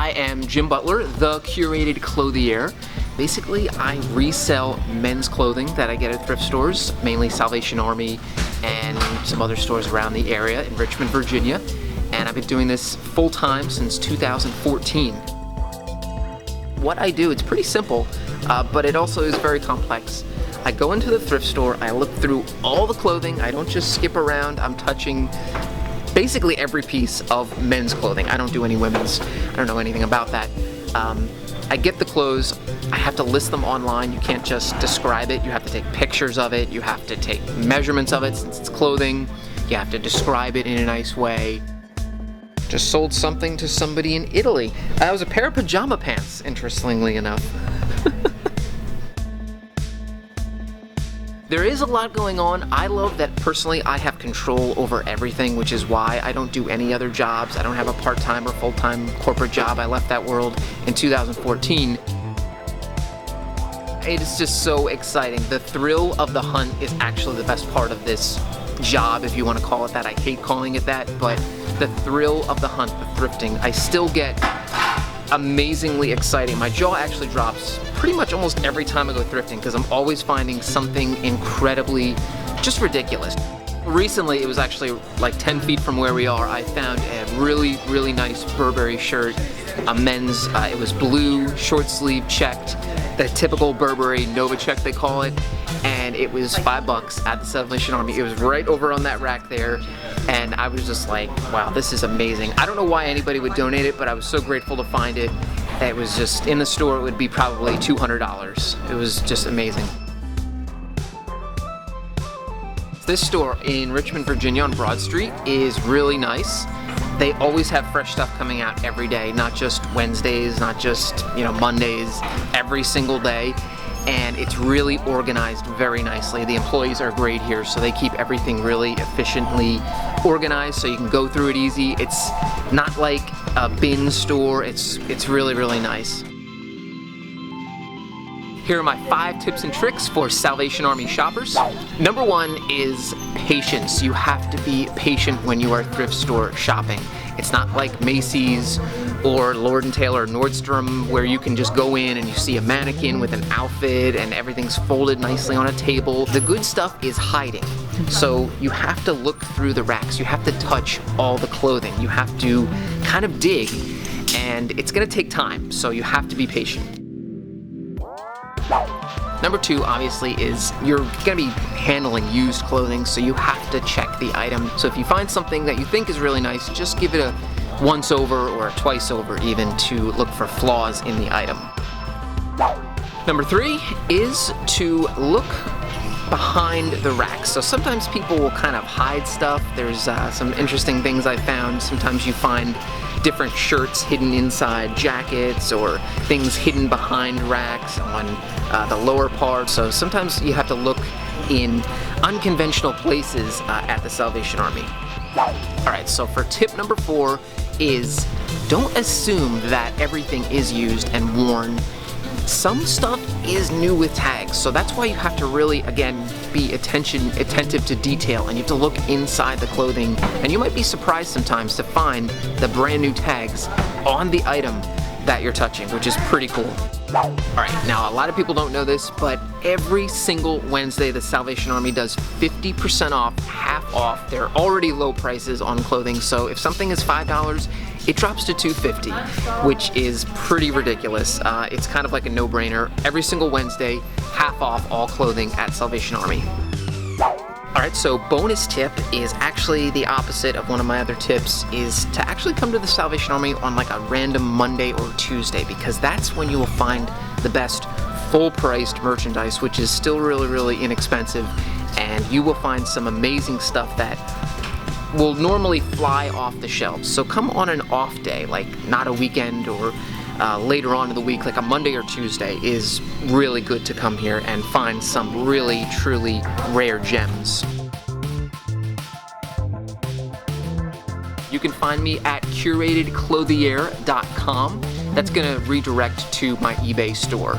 I am Jim Butler, the Curated Clothier. Basically, I resell men's clothing that I get at thrift stores, mainly Salvation Army and some other stores around the area in Richmond, Virginia. And I've been doing this full-time since 2014. What I do, it's pretty simple, but it also is very complex. I go into the thrift store, I look through all the clothing, I don't just skip around, I'm touching basically every piece of men's clothing. I don't do any women's, I don't know anything about that. I get the clothes, I have to list them online. You can't just describe it, you have to take pictures of it, you have to take measurements of it since it's clothing, you have to describe it in a nice way. Just sold something to somebody in Italy. It was a pair of pajama pants, interestingly enough. There is a lot going on. I love that personally I have control over everything, which is why I don't do any other jobs. I don't have a part-time or full-time corporate job. I left that world in 2014. It is just so exciting. The thrill of the hunt is actually the best part of this job, if you want to call it that. I hate calling it that, but the thrill of the hunt, the thrifting, I still get amazingly exciting. My jaw actually drops pretty much almost every time I go thrifting because I'm always finding something incredibly just ridiculous. Recently, it was actually like 10 feet from where we are, I found a really, really nice Burberry shirt, a men's, it was blue, short sleeve, checked, the typical Burberry Nova check they call it, and it was $5 at the Salvation Army. It was right over on that rack there, and I was just like, wow, this is amazing. I don't know why anybody would donate it, but I was so grateful to find it. It was just, in the store, it would be probably $200. It was just amazing. This store in Richmond, Virginia on Broad Street is really nice. They always have fresh stuff coming out every day, not just Wednesdays, not just, Mondays, every single day. And it's really organized very nicely. The employees are great here, so they keep everything really efficiently organized so you can go through it easy. It's not like a bin store, it's really, really nice. Here are my 5 tips and tricks for Salvation Army shoppers. Number 1 is patience. You have to be patient when you are thrift store shopping. It's not like Macy's or Lord & Taylor or Nordstrom where you can just go in and you see a mannequin with an outfit and everything's folded nicely on a table. The good stuff is hiding. So you have to look through the racks. You have to touch all the clothing. You have to kind of dig, and it's gonna take time, so you have to be patient. Number 2, obviously, is you're gonna be handling used clothing, so you have to check the item. So if you find something that you think is really nice, just give it a once over or a twice over even to look for flaws in the item. Number 3 is to look behind the racks. So sometimes people will kind of hide stuff. There's some interesting things I found. Sometimes you find different shirts hidden inside jackets or things hidden behind racks on the lower part. So sometimes you have to look in unconventional places at the Salvation Army. Alright, so for tip number 4 is don't assume that everything is used and worn. Some stuff is new with tags, so that's why you have to really, again, be attentive to detail, and you have to look inside the clothing, and you might be surprised sometimes to find the brand new tags on the item that you're touching, which is pretty cool. Alright, now a lot of people don't know this, but every single Wednesday the Salvation Army does 50% off, half off their already low prices on clothing. So if something is $5, it drops to $2.50, which is pretty ridiculous. It's kind of like a no-brainer. Every single Wednesday, half off all clothing at Salvation Army. Alright, so bonus tip is actually the opposite of one of my other tips, is to actually come to the Salvation Army on like a random Monday or Tuesday, because that's when you will find the best full-priced merchandise, which is still really, really inexpensive, and you will find some amazing stuff that will normally fly off the shelves. So come on an off day, like not a weekend or later on in the week, like a Monday or Tuesday, is really good to come here and find some really, truly rare gems. You can find me at curatedclothier.com. That's gonna redirect to my eBay store.